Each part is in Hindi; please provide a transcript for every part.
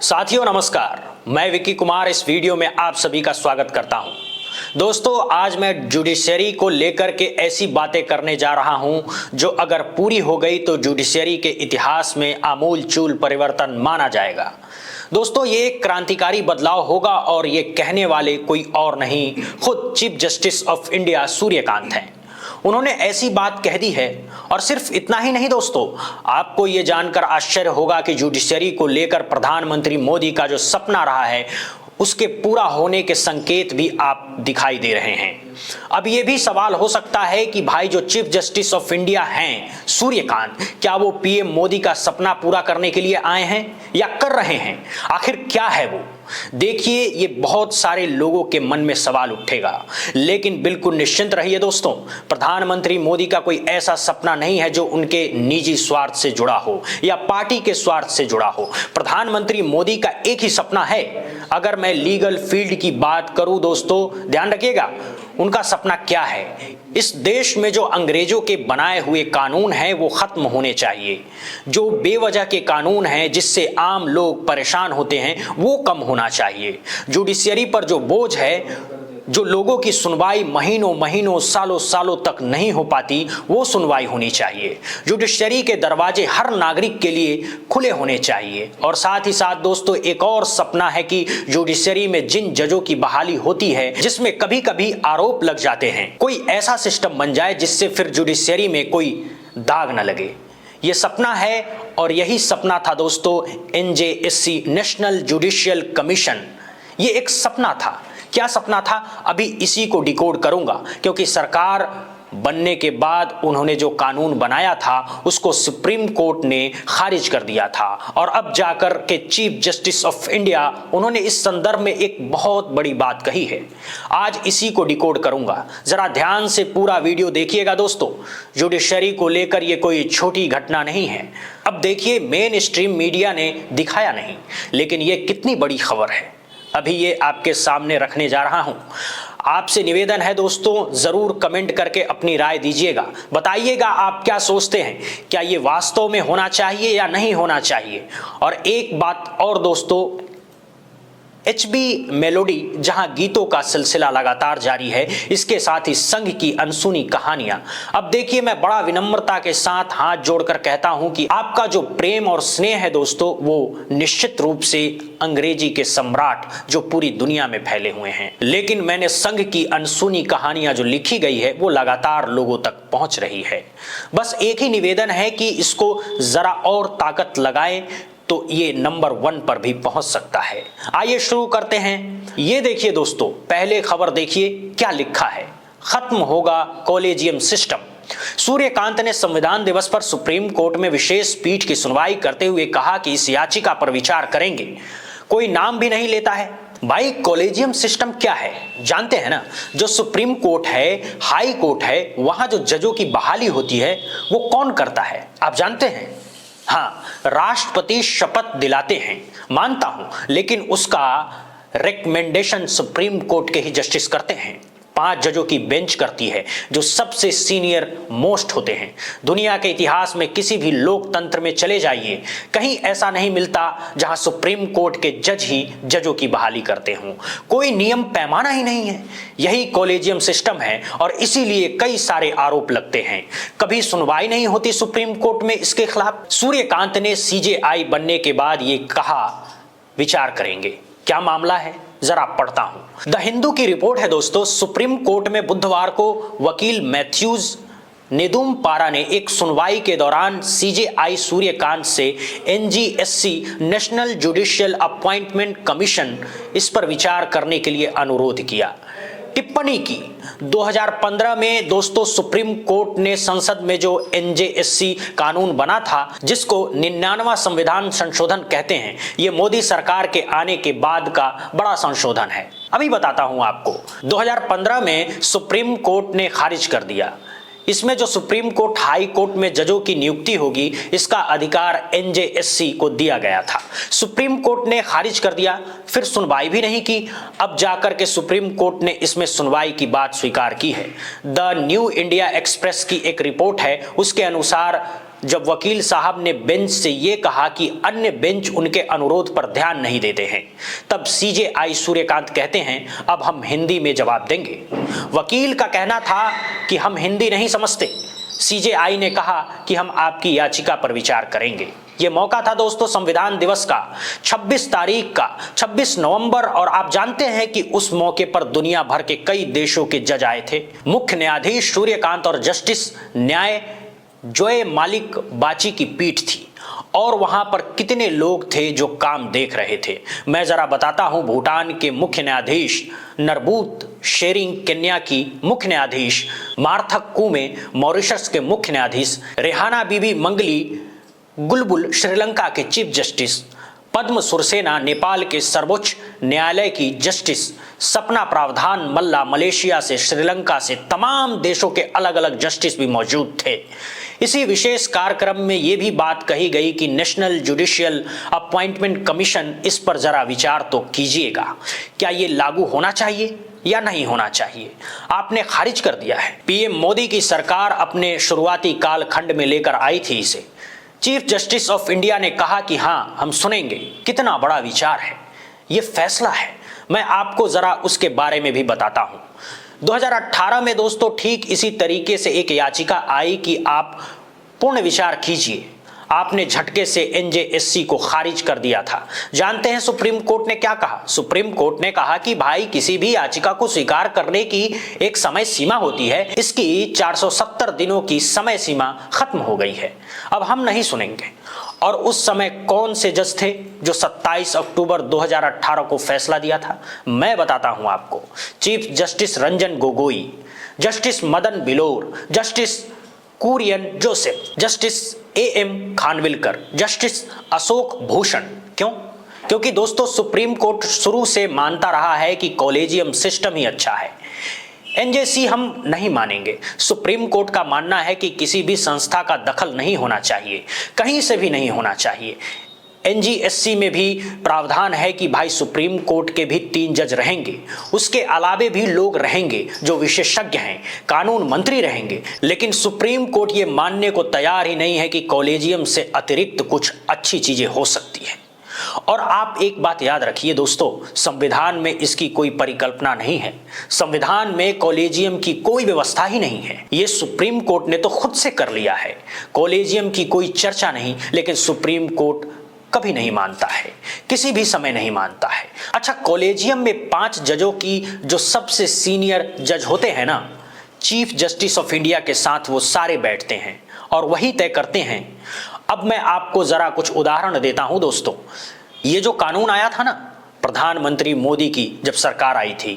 साथियों नमस्कार, मैं विक्की कुमार इस वीडियो में आप सभी का स्वागत करता हूं। दोस्तों, आज मैं जुडिशरी को लेकर के ऐसी बातें करने जा रहा हूं जो अगर पूरी हो गई तो जुडिशरी के इतिहास में आमूल-चूल परिवर्तन माना जाएगा। दोस्तों, ये एक क्रांतिकारी बदलाव होगा और ये कहने वाले कोई और नहीं, खुद chief justice of India Suryakant हैं। उन्होंने ऐसी बात कह दी है और सिर्फ इतना ही नहीं दोस्तों, आपको यह जानकर आश्चर्य होगा कि जुडिशरी को लेकर प्रधानमंत्री मोदी का जो सपना रहा है उसके पूरा होने के संकेत भी आप दिखाई दे रहे हैं। अब यह भी सवाल हो सकता है कि भाई जो चीफ जस्टिस ऑफ इंडिया हैं सूर्यकांत, क्या वो पीएम मोदी का सपना पूरा करने के लिए आए हैं या कर रहे हैं? आखिर क्या है वो? देखिए, ये बहुत सारे लोगों के मन में सवाल उठेगा, लेकिन बिल्कुल निश्चिंत रहिए दोस्तों, प्रधानमंत्री मोदी का कोई ऐसा सपना नहीं है जो उनके निजी स्वार्थ से जुड़ा हो या पार्टी के स्वार्थ से जुड़ा हो। प्रधानमंत्री मोदी का एक ही सपना है। अगर मैं लीगल फील्ड की बात करूं दोस्तों, ध्यान रखिएगा उनका सपना क्या है। इस देश में जो अंग्रेजों के बनाए हुए कानून हैं वो खत्म होने चाहिए। जो बेवजह के कानून हैं जिससे आम लोग परेशान होते हैं वो कम होना चाहिए। जुडिशरी पर जो बोझ है, जो लोगों की सुनवाई महीनों महीनों सालों सालों तक नहीं हो पाती, वो सुनवाई होनी चाहिए। जुडिशरी के दरवाजे हर नागरिक के लिए खुले होने चाहिए। और साथ ही साथ दोस्तों, एक और सपना है कि जुडिशरी में जिन जजों की बहाली होती है जिसमें कभी कभी आरोप लग जाते हैं, कोई ऐसा सिस्टम बन जाए जिससे फिर जुडिशरी में कोई दाग न लगे। ये सपना है और यही सपना था दोस्तों एनजेएससी, नेशनल जुडिशियल कमीशन। ये एक सपना था। क्या सपना था? अभी इसी को डिकोड करूंगा, क्योंकि सरकार बनने के बाद उन्होंने जो कानून बनाया था उसको सुप्रीम कोर्ट ने खारिज कर दिया था और अब जाकर के चीफ जस्टिस ऑफ इंडिया उन्होंने इस संदर्भ में एक बहुत बड़ी बात कही है। आज इसी को डिकोड करूंगा। जरा ध्यान से पूरा वीडियो देखिएगा दोस्तों। जुडिशरी को लेकर ये कोई छोटी घटना नहीं है। अब देखिए, मेन स्ट्रीम मीडिया ने दिखाया नहीं, लेकिन ये कितनी बड़ी खबर है, अभी ये आपके सामने रखने जा रहा हूं। आपसे निवेदन है दोस्तों, जरूर कमेंट करके अपनी राय दीजिएगा। बताइएगा आप क्या सोचते हैं, क्या ये वास्तव में होना चाहिए या नहीं होना चाहिए। और एक बात और दोस्तों, एचबी मेलोडी जहां गीतों का सिलसिला लगातार जारी है, इसके साथ ही संघ की अनसुनी कहानियां। अब देखिए, मैं बड़ा विनम्रता के साथ हाथ जोड़कर कहता हूं कि आपका जो प्रेम और स्नेह है दोस्तों, वो निश्चित रूप से अंग्रेजी के सम्राट जो पूरी दुनिया में फैले हुए हैं, लेकिन मैंने संघ की अनसुनी कहानियां जो लिखी गई है वो लगातार लोगों तक पहुंच रही है। बस एक ही निवेदन है कि इसको जरा और ताकत लगाएं तो ये नंबर 1 पर भी पहुंच सकता है। आइए शुरू करते हैं। ये देखिए दोस्तों, पहले खबर देखिए क्या लिखा है। खत्म होगा कॉलेजियम सिस्टम। सूर्यकांत ने संविधान दिवस पर सुप्रीम कोर्ट में विशेष पीठ की सुनवाई करते हुए कहा कि इस याचिका पर विचार करेंगे। कोई नाम भी नहीं लेता है। भाई, कॉलेजियम सिस्टम क्या है जानते हैं ना? जो सुप्रीम कोर्ट है, हाई कोर्ट है, वहां जो जजों की बहाली होती है वो कौन करता है आप जानते हैं? हाँ, राष्ट्रपति शपथ दिलाते हैं, मानता हूं, लेकिन उसका रिकमेंडेशन सुप्रीम कोर्ट के ही जस्टिस करते हैं। 5 जजों की बेंच करती है जो सबसे सीनियर मोस्ट होते हैं। दुनिया के इतिहास में किसी भी लोकतंत्र में चले जाइए, कहीं ऐसा नहीं मिलता जहां सुप्रीम कोर्ट के जज ही जजों की बहाली करते हों। कोई नियम पैमाना ही नहीं है। यही कॉलेजियम सिस्टम है और इसीलिए कई सारे आरोप लगते हैं। कभी सुनवाई नहीं होती सुप्रीम कोर्ट में इसके खिलाफ। सूर्यकांत ने सीजेआई बनने के बाद ये कहा विचार करेंगे। क्या मामला है, जरा पढ़ता हूं। द हिंदू की रिपोर्ट है दोस्तों, सुप्रीम कोर्ट में बुधवार को वकील मैथ्यूज नेदुम्पारा ने एक सुनवाई के दौरान सीजेआई सूर्यकांत से एनजीएससी, नेशनल जुडिशियल अपॉइंटमेंट कमीशन, इस पर विचार करने के लिए अनुरोध किया। टिप्पणी की 2015 में दोस्तों सुप्रीम कोर्ट ने संसद में जो एनजेएससी कानून बना था, जिसको 99वां संविधान संशोधन कहते हैं, ये मोदी सरकार के आने के बाद का बड़ा संशोधन है। अभी बताता हूं आपको। 2015 में सुप्रीम कोर्ट ने खारिज कर दिया। इसमें जो सुप्रीम कोर्ट, हाई कोर्ट में जजों की नियुक्ति होगी, इसका अधिकार एनजेएससी को दिया गया था। सुप्रीम कोर्ट ने खारिज कर दिया, फिर सुनवाई भी नहीं की। अब जाकर के सुप्रीम कोर्ट ने इसमें सुनवाई की बात स्वीकार की है। द न्यू इंडिया एक्सप्रेस की एक रिपोर्ट है, उसके अनुसार जब वकील साहब ने बेंच से ये कहा कि अन्य बेंच उनके अनुरोध पर ध्यान नहीं देते हैं, तब सीजेआई सूर्यकांत कहते हैं अब हम हिंदी में जवाब देंगे। वकील का कहना था कि हम हिंदी नहीं समझते। सीजेआई ने कहा कि हम आपकी याचिका पर विचार करेंगे। यह मौका था दोस्तों संविधान दिवस का, 26 तारीख का, 26 नवंबर, और आप जानते हैं कि उस मौके पर दुनिया भर के कई देशों के जज आए थे। मुख्य न्यायाधीश सूर्यकांत और जस्टिस न्याय जोय मालिक बाची की पीठ थी, और वहां पर कितने लोग थे जो काम देख रहे थे। मैं जरा बताता हूं। भूटान के मुख्य न्यायाधीश नरबूत शेरिंग केन्या की मुख्य न्यायाधीश, मार्थक कुमे मॉरिशस के मुख्य न्यायाधीश, रेहाना बीबी मंगली गुलबुल श्रीलंका के चीफ जस्टिस, पद्म सुरसेना नेपाल के सर्वोच्च न्यायालय की जस्टिस, सपना प्रावधान मल्ला मलेशिया से, श्रीलंका से, तमाम देशों के अलग अलग जस्टिस भी मौजूद थे। इसी विशेष कार्यक्रम में यह भी बात कही गई कि नेशनल जुडिशियल अपॉइंटमेंट कमीशन, इस पर जरा विचार तो कीजिएगा, क्या ये लागू होना चाहिए या नहीं होना चाहिए। आपने खारिज कर दिया है। पीएम मोदी की सरकार अपने शुरुआती कालखंड में लेकर आई थी इसे। चीफ जस्टिस ऑफ इंडिया ने कहा कि हाँ, हम सुनेंगे। कितना बड़ा विचार है, ये फैसला है। मैं आपको जरा उसके बारे में भी बताता हूं। 2018 में दोस्तों ठीक इसी तरीके से एक याचिका आई कि आप पूर्ण विचार कीजिए। आपने झटके से एनजेएससी को खारिज कर दिया था। जानते हैं सुप्रीम कोर्ट ने क्या कहा? सुप्रीम कोर्ट ने कहा कि भाई, किसी भी याचिका को स्वीकार करने की एक समय सीमा होती है। इसकी 470 दिनों की समय सीमा खत्म हो गई है, अब हम नहीं सुनेंगे। और उस समय कौन से जज थे जो 27 अक्टूबर 2018 को फैसला दिया था? मैं बताता हूं आपको। Chief justice Ranjan Gogoi, justice Madan बिलोर, justice Kurian Joseph, justice AM Khanwilkar, justice Ashok Bhushan. क्यों? क्योंकि दोस्तों सुप्रीम कोर्ट शुरू से मानता रहा है कि कॉलेजियम सिस्टम ही अच्छा है। एनजेसी हम नहीं मानेंगे। सुप्रीम कोर्ट का मानना है कि किसी भी संस्था का दखल नहीं होना चाहिए, कहीं से भी नहीं होना चाहिए। एनजीएससी में भी प्रावधान है कि भाई सुप्रीम कोर्ट के भी 3 जज रहेंगे, उसके अलावे भी लोग रहेंगे जो विशेषज्ञ हैं, कानून मंत्री रहेंगे। लेकिन सुप्रीम कोर्ट ये मानने को तैयार ही नहीं है कि कॉलेजियम से अतिरिक्त कुछ अच्छी चीजें हो सकती हैं। और आप एक बात याद रखिए दोस्तों, संविधान में इसकी कोई परिकल्पना नहीं है। संविधान में कॉलेजियम की कोई व्यवस्था ही नहीं है। ये सुप्रीम कोर्ट ने तो खुद से कर लिया है। कॉलेजियम की कोई चर्चा नहीं, लेकिन सुप्रीम कोर्ट कभी नहीं मानता है, किसी भी समय नहीं मानता है। अच्छा, कॉलेजियम में 5 जजों की जो सबसे सीनियर जज होते हैं ना, चीफ जस्टिस ऑफ इंडिया के साथ वो सारे बैठते हैं और वही तय करते हैं। अब मैं आपको जरा कुछ उदाहरण देता हूं दोस्तों। ये जो कानून आया था ना, प्रधानमंत्री मोदी की जब सरकार आई थी,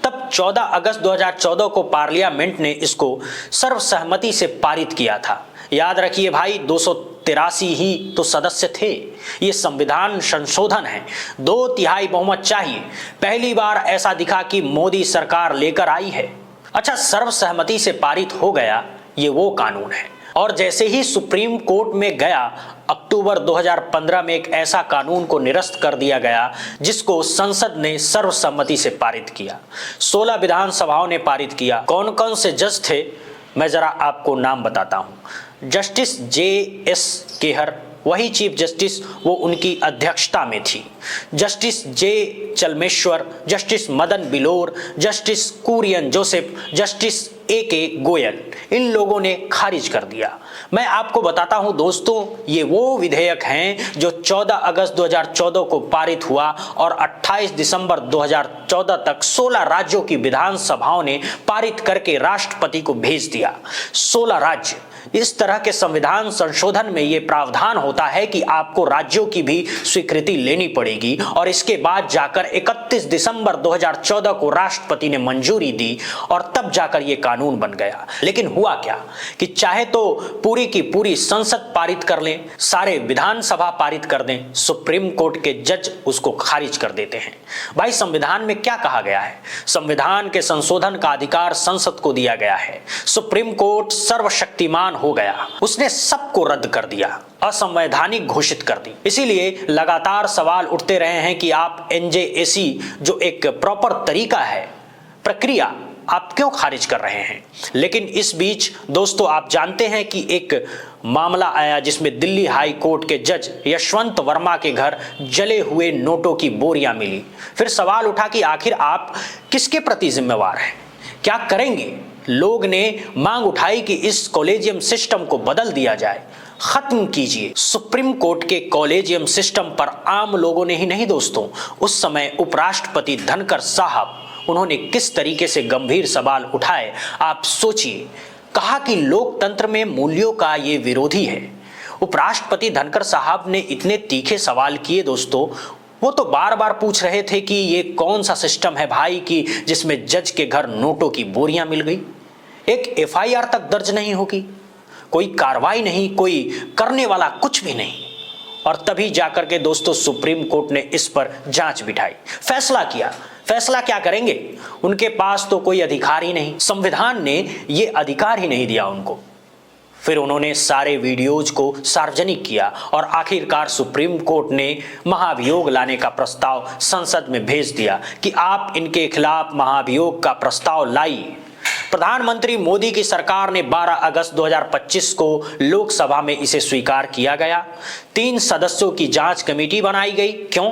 तब 14 अगस्त 2014 को पार्लियामेंट ने इसको सर्वसहमति से पारित किया था। याद रखिए भाई, 283 ही तो सदस्य थे। ये संविधान संशोधन है, 2/3 बहुमत चाहिए। पहली बार ऐसा दिखा कि मोदी सरकार लेकर आई है। अच्छा, सर्वसहमति से पारित हो गया, ये वो कानून है। और जैसे ही सुप्रीम कोर्ट में गया, अक्टूबर 2015 में एक ऐसा कानून को निरस्त कर दिया गया जिसको संसद ने सर्वसम्मति से पारित किया। 16 विधानसभाओं ने पारित किया। कौन कौन से जज थे, मैं जरा आपको नाम बताता हूं। Justice JS. केहर, वही चीफ जस्टिस, वो उनकी अध्यक्षता में थी। Justice J Chelameswar, justice Madan बिलोर, justice Kurian Joseph, justice A K. Goyal, इन लोगों ने खारिज कर दिया। मैं आपको बताता हूं दोस्तों, ये वो विधेयक हैं जो 14 अगस्त 2014 को पारित हुआ और 28 दिसंबर 2014 तक 16 राज्यों की विधानसभाओं ने पारित करके राष्ट्रपति को भेज दिया। 16 राज्य। इस तरह के संविधान संशोधन में यह प्रावधान होता है कि आपको राज्यों की भी स्वीकृति लेनी पड़ेगी और इसके बाद जाकर 31 दिसंबर 2014 को राष्ट्रपति ने मंजूरी दी और तब जाकर यह कानून बन गया। लेकिन हुआ क्या कि चाहे तो पूरी की पूरी संसद पारित कर लें, सारे विधानसभा पारित कर दें, सुप्रीम कोर्ट के जज उसको खारिज कर देते हैं। भाई, संविधान में क्या कहा गया है? संविधान के संशोधन का अधिकार संसद को दिया गया है। सुप्रीम कोर्ट सर्वशक्तिमान हो गया, उसने सबको रद्द कर दिया, असंवैधानिक घोषित कर दी। इसीलिए लगातार सवाल उठते रहे हैं कि आप एनजेएसी जो एक प्रॉपर तरीका है, प्रक्रिया, आप क्यों खारिज कर रहे हैं? लेकिन इस बीच दोस्तों आप जानते हैं कि एक मामला आया जिसमें दिल्ली हाई कोर्ट के जज यशवंत वर्मा के घर जले हुए नोटों की बोरियां मिली। फिर सवाल उठा कि आखिर आप किसके प्रति जिम्मेवार हैं, क्या करेंगे? लोग ने मांग उठाई कि इस कॉलेजियम सिस्टम को बदल दिया जाए, खत्म कीजिए। सुप्रीम कोर्ट के कॉलेजियम सिस्टम पर आम लोगों ने ही नहीं दोस्तों, उस समय उपराष्ट्रपति धनखड़ साहब उन्होंने किस तरीके से गंभीर सवाल उठाए आप सोचिए। कहा कि लोकतंत्र में मूल्यों का ये विरोधी है। उपराष्ट्रपति धनखड़ साहब ने इतने तीखे सवाल किए दोस्तों, वो तो बार बार पूछ रहे थे कि ये कौन सा सिस्टम है भाई कि जिसमें जज के घर नोटों की बोरियां मिल गई, एक एफआईआर तक दर्ज नहीं होगी, कोई कार्रवाई नहीं, कोई करने वाला कुछ भी नहीं। और तभी जाकर के दोस्तों सुप्रीम कोर्ट ने इस पर जांच बिठाई, फैसला किया। फैसला क्या करेंगे? उनके पास तो कोई अधिकार ही नहीं, संविधान ने ये अधिकार ही नहीं दिया उनको। फिर उन्होंने सारे वीडियोज को सार्वजनिक किया और आखिरकार सुप्रीम कोर्ट ने महाभियोग लाने का प्रस्ताव संसद में भेज दिया कि आप इनके खिलाफ महाभियोग का प्रस्ताव लाइए। प्रधानमंत्री मोदी की सरकार ने 12 अगस्त 2025 को लोकसभा में इसे स्वीकार किया गया। 3 सदस्यों की जांच कमेटी बनाई गई। क्यों?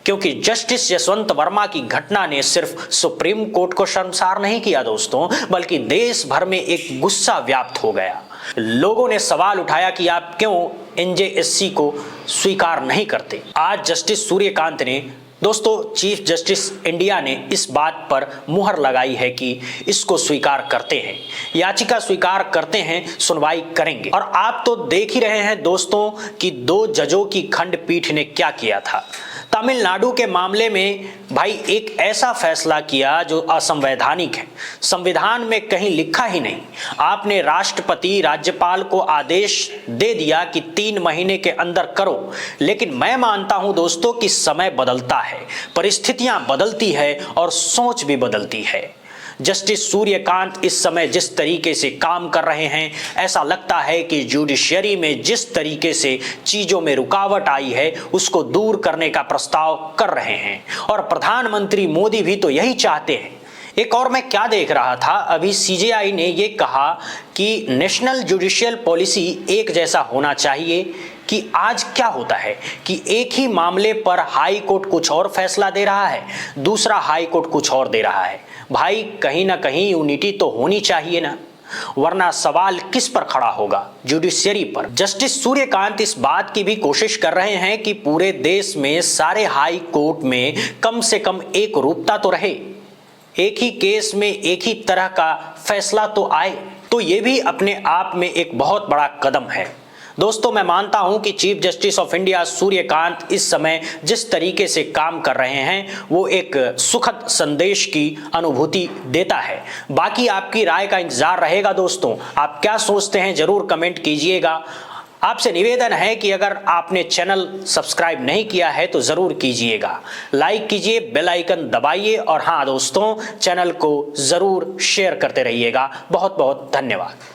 क्योंकि जस्टिस यशवंत वर्मा की घटना ने सिर्फ सुप्रीम कोर्ट को शर्मसार नहीं किया दोस्तों, बल्कि देश भर में एक गुस्सा व्याप्त हो गया। लोगों ने सवाल उठाया कि आप क्यों एनजेएससी को स्वीकार नहीं करते। आज जस्टिस सूर्यकांत ने दोस्तों, चीफ जस्टिस इंडिया ने इस बात पर मुहर लगाई है कि इसको स्वीकार करते हैं, याचिका स्वीकार करते हैं, सुनवाई करेंगे। और आप तो देख ही रहे हैं दोस्तों कि 2 जजों की खंडपीठ ने क्या किया था। तमिलनाडु के मामले में भाई एक ऐसा फैसला किया जो असंवैधानिक है, संविधान में कहीं लिखा ही नहीं। आपने राष्ट्रपति राज्यपाल को आदेश दे दिया कि 3 महीने के अंदर करो, लेकिन मैं मानता हूं दोस्तों कि समय बदलता है, परिस्थितियां बदलती है और सोच भी बदलती है। जस्टिस सूर्यकांत इस समय जिस तरीके से काम कर रहे हैं, ऐसा लगता है कि जुडिशरी में जिस तरीके से चीजों में रुकावट आई है उसको दूर करने का प्रस्ताव कर रहे हैं। और प्रधानमंत्री मोदी भी तो यही चाहते हैं। एक और मैं क्या देख रहा था, अभी सीजेआई ने ये कहा कि नेशनल जुडिशियल पॉलिसी एक जैसा होना चाहिए। कि आज क्या होता है कि एक ही मामले पर हाई कोर्ट कुछ और फैसला दे रहा है, दूसरा हाई कोर्ट कुछ और दे रहा है। भाई कहीं ना कहीं यूनिटी तो होनी चाहिए ना, वरना सवाल किस पर खड़ा होगा? जुडिशरी पर। जस्टिस सूर्यकांत इस बात की भी कोशिश कर रहे हैं कि पूरे देश में सारे हाई कोर्ट में कम से कम एक रूपता तो रहे, एक ही केस में एक ही तरह का फैसला तो आए। तो ये भी अपने आप में एक बहुत बड़ा कदम है। दोस्तों मैं मानता हूं कि chief justice of India Suryakant इस समय जिस तरीके से काम कर रहे हैं वो एक सुखद संदेश की अनुभूति देता है। बाकी आपकी राय का इंतजार रहेगा दोस्तों, आप क्या सोचते हैं जरूर कमेंट कीजिएगा। आपसे निवेदन है कि अगर आपने चैनल सब्सक्राइब नहीं किया है तो जरूर कीजिएगा, लाइक कीजिए, बेल आइकन दबाइए और हाँ दोस्तों चैनल को जरूर शेयर करते रहिएगा। बहुत बहुत धन्यवाद।